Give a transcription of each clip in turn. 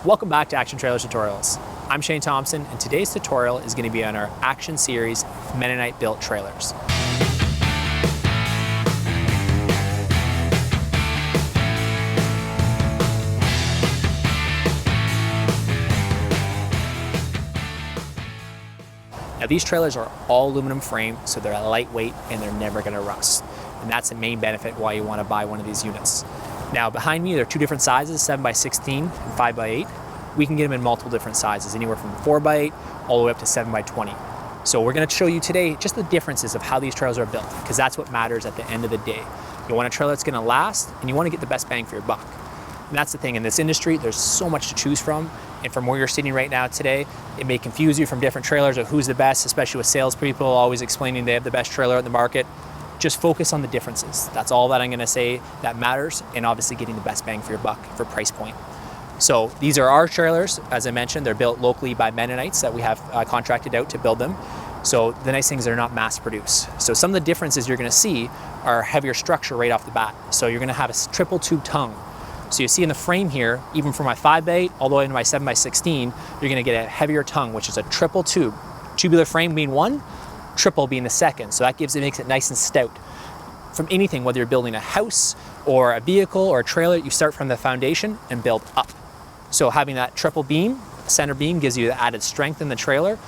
Welcome back to Action Trailers Tutorials. I'm Shane Thompson, and today's tutorial is going to be on our Action Series Mennonite built trailers. Now these trailers are all aluminum frame, so they're lightweight and they're never going to rust. And that's the main benefit why you want to buy one of these units. Now behind me, there are two different sizes, 7x16 and 5x8. We can get them in multiple different sizes, anywhere from 4x8 all the way up to 7x20. So we're going to show you today just the differences of how these trailers are built, because that's what matters at the end of the day. You want a trailer that's going to last, and you want to get the best bang for your buck. And that's the thing, in this industry, there's so much to choose from. And from where you're sitting right now today, it may confuse you from different trailers of who's the best, especially with salespeople always explaining they have the best trailer in the market. Just focus on the differences. That's all that I'm going to say that matters, and obviously getting the best bang for your buck for price point. So these are our trailers. As I mentioned, they're built locally by Mennonites that we have contracted out to build them. So the nice thing is they're not mass produced. So some of the differences you're going to see are heavier structure right off the bat. So you're going to have a triple tube tongue. So you see in the frame here, even from my 5x8 all the way into my 7x16, you're going to get a heavier tongue, which is a triple tube. Tubular frame being one, triple being the second. So that makes it nice and stout. From anything, whether you're building a house or a vehicle or a trailer, you start from the foundation and build up. So having that triple beam, center beam, gives you the added strength in the trailer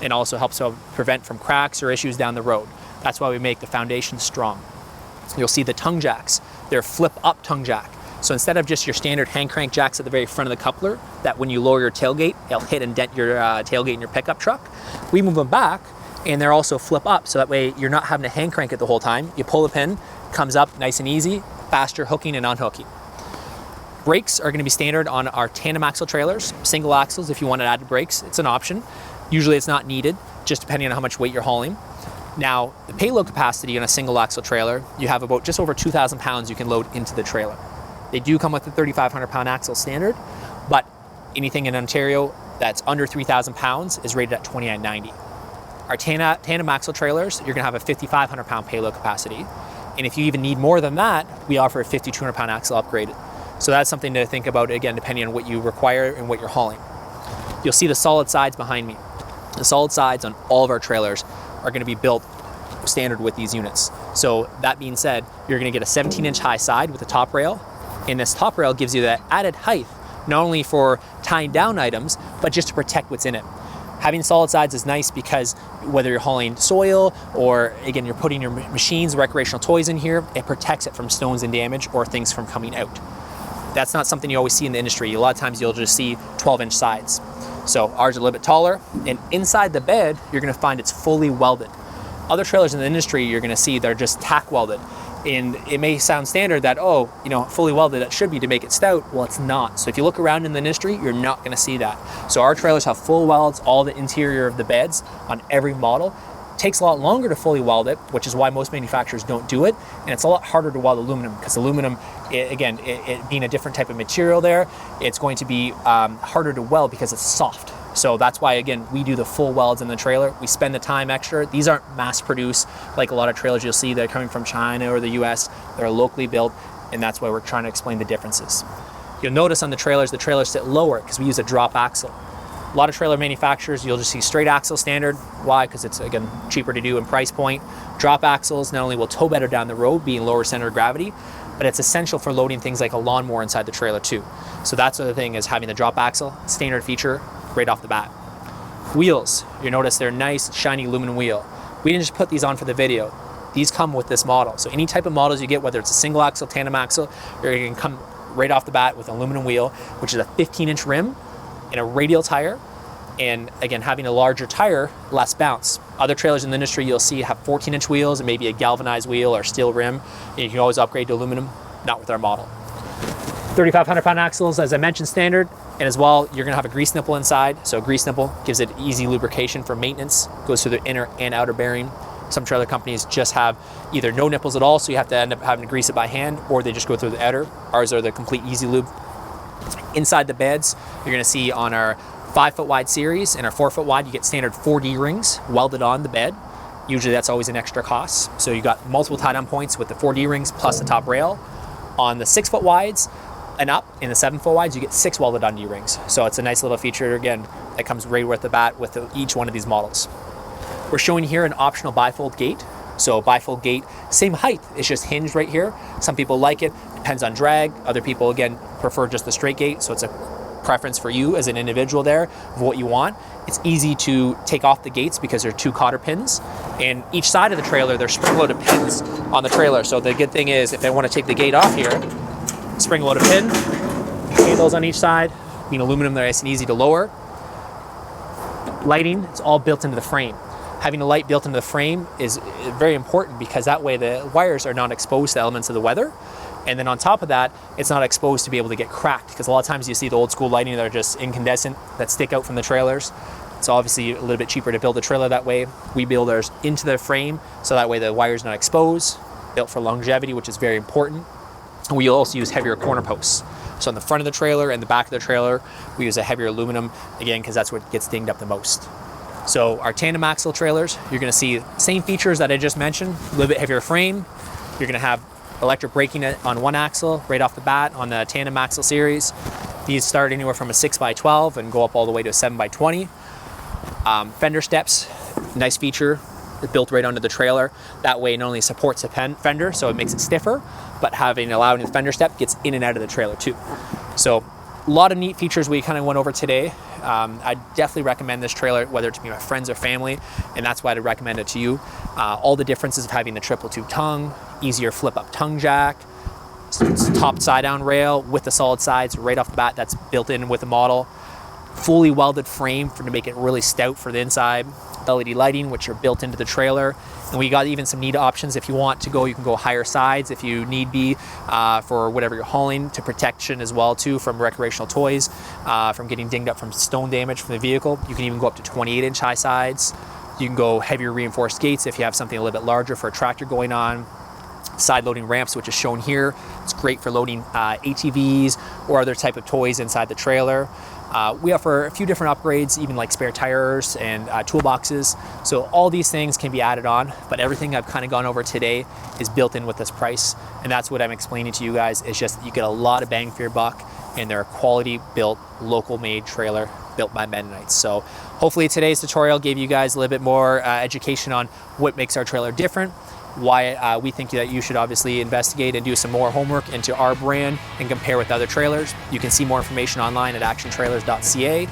and also helps to prevent from cracks or issues down the road. That's why we make the foundation strong. You'll see the tongue jacks. They're flip up tongue jack. So instead of just your standard hand crank jacks at the very front of the coupler, that when you lower your tailgate, it'll hit and dent your tailgate in your pickup truck, we move them back and they're also flip up. So that way you're not having to hand crank it the whole time. You pull the pin, comes up nice and easy, faster hooking and unhooking. Brakes are going to be standard on our tandem axle trailers. Single axles, if you want to add brakes, it's an option. Usually it's not needed, just depending on how much weight you're hauling. Now, the payload capacity on a single axle trailer, you have about just over 2,000 pounds you can load into the trailer. They do come with a 3,500 pound axle standard, but anything in Ontario that's under 3,000 pounds is rated at 2990. Our tandem axle trailers, you're going to have a 5,500 pound payload capacity. And if you even need more than that, we offer a 5,200 pound axle upgraded. So that's something to think about, again, depending on what you require and what you're hauling. You'll see the solid sides behind me. The solid sides on all of our trailers are going to be built standard with these units. So that being said, you're going to get a 17-inch high side with a top rail. And this top rail gives you that added height, not only for tying down items, but just to protect what's in it. Having solid sides is nice because whether you're hauling soil or, again, you're putting your machines, recreational toys in here, it protects it from stones and damage or things from coming out. That's not something you always see in the industry. A lot of times you'll just see 12-inch sides. So ours are a little bit taller, and inside the bed, you're going to find it's fully welded. Other trailers in the industry, you're going to see they're just tack welded. And it may sound standard that, oh, fully welded, that should be to make it stout. Well, it's not. So if you look around in the industry, you're not going to see that. So our trailers have full welds, all the interior of the beds on every model. It takes a lot longer to fully weld it, which is why most manufacturers don't do it. And it's a lot harder to weld aluminum because aluminum, it being a different type of material there, it's going to be harder to weld because it's soft. So that's why, again, we do the full welds in the trailer. We spend the time extra. These aren't mass produced like a lot of trailers you'll see that are coming from China or the US. They're locally built, and that's why we're trying to explain the differences. You'll notice on the trailers sit lower because we use a drop axle. A lot of trailer manufacturers, you'll just see straight axle standard. Why? Because it's, again, cheaper to do in price point. Drop axles not only will tow better down the road, being lower center of gravity, but it's essential for loading things like a lawnmower inside the trailer too. So that's the other thing, is having the drop axle, standard feature right off the bat. Wheels, you notice they're nice, shiny aluminum wheel. We didn't just put these on for the video. These come with this model. So any type of models you get, whether it's a single axle, tandem axle, you're going to come right off the bat with an aluminum wheel, which is a 15-inch rim and a radial tire. And again, having a larger tire, less bounce. Other trailers in the industry you'll see have 14-inch wheels and maybe a galvanized wheel or steel rim. And you can always upgrade to aluminum, not with our model. 3,500 pound axles, as I mentioned, standard. And as well, you're gonna have a grease nipple inside. So a grease nipple gives it easy lubrication for maintenance, goes through the inner and outer bearing. Some trailer companies just have either no nipples at all, so you have to end up having to grease it by hand, or they just go through the outer. Ours are the complete easy lube. Inside the beds, you're gonna see on our 5-foot wide series and our 4-foot wide, you get standard 4D rings welded on the bed. Usually that's always an extra cost. So you got multiple tie-down points with the 4D rings plus the top rail. On the 6-foot wides, and up in the 7 foot wides, you get 6 welded on D-rings. So it's a nice little feature, again, that comes right with the bat with each one of these models. We're showing here an optional bifold gate. So bifold gate, same height, it's just hinged right here. Some people like it, depends on drag. Other people, again, prefer just the straight gate. So it's a preference for you as an individual there of what you want. It's easy to take off the gates because they're 2 cotter pins. And each side of the trailer, there's spring-loaded pins on the trailer. So the good thing is, if they want to take the gate off here, spring-loaded pin, okay, those on each side, being aluminum, they're nice and easy to lower. Lighting, it's all built into the frame. Having a light built into the frame is very important because that way the wires are not exposed to elements of the weather. And then on top of that, it's not exposed to be able to get cracked, because a lot of times you see the old school lighting that are just incandescent that stick out from the trailers. It's obviously a little bit cheaper to build a trailer that way. We build ours into the frame so that way the wire's not exposed, built for longevity, which is very important. And we also use heavier corner posts. So on the front of the trailer and the back of the trailer, we use a heavier aluminum, again, because that's what gets dinged up the most. So our tandem axle trailers, you're gonna see same features that I just mentioned, a little bit heavier frame. You're gonna have electric braking on one axle right off the bat on the tandem axle series. These start anywhere from a 6x12 and go up all the way to a 7x20. Fender steps, nice feature, built right onto the trailer. That way it not only supports the fender, so it makes it stiffer, but allowing the fender step gets in and out of the trailer too. So a lot of neat features we kind of went over today. I definitely recommend this trailer, whether it's to my friends or family, and that's why I'd recommend it to you. All the differences of having the triple tube tongue, easier flip up tongue jack, top side down rail with the solid sides right off the bat, that's built in with the model. Fully welded frame to make it really stout for the inside. LED lighting, which are built into the trailer. And we got even some neat options. If you want to go, you can go higher sides if you need be for whatever you're hauling, to protection as well too from recreational toys, from getting dinged up from stone damage from the vehicle. You can even go up to 28-inch high sides. You can go heavier reinforced gates if you have something a little bit larger for a tractor going on. Side loading ramps, which is shown here. It's great for loading ATVs or other type of toys inside the trailer. We offer a few different upgrades, even like spare tires and toolboxes. So all these things can be added on, but everything I've kind of gone over today is built in with this price. And that's what I'm explaining to you guys, is just you get a lot of bang for your buck, and they're a quality built, local made trailer built by Mennonites. So hopefully today's tutorial gave you guys a little bit more education on what makes our trailer different, why we think that you should obviously investigate and do some more homework into our brand and compare with other trailers. You can see more information online at actiontrailers.ca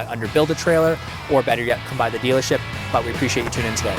under Build a Trailer, or better yet, come by the dealership. But we appreciate you tuning in today.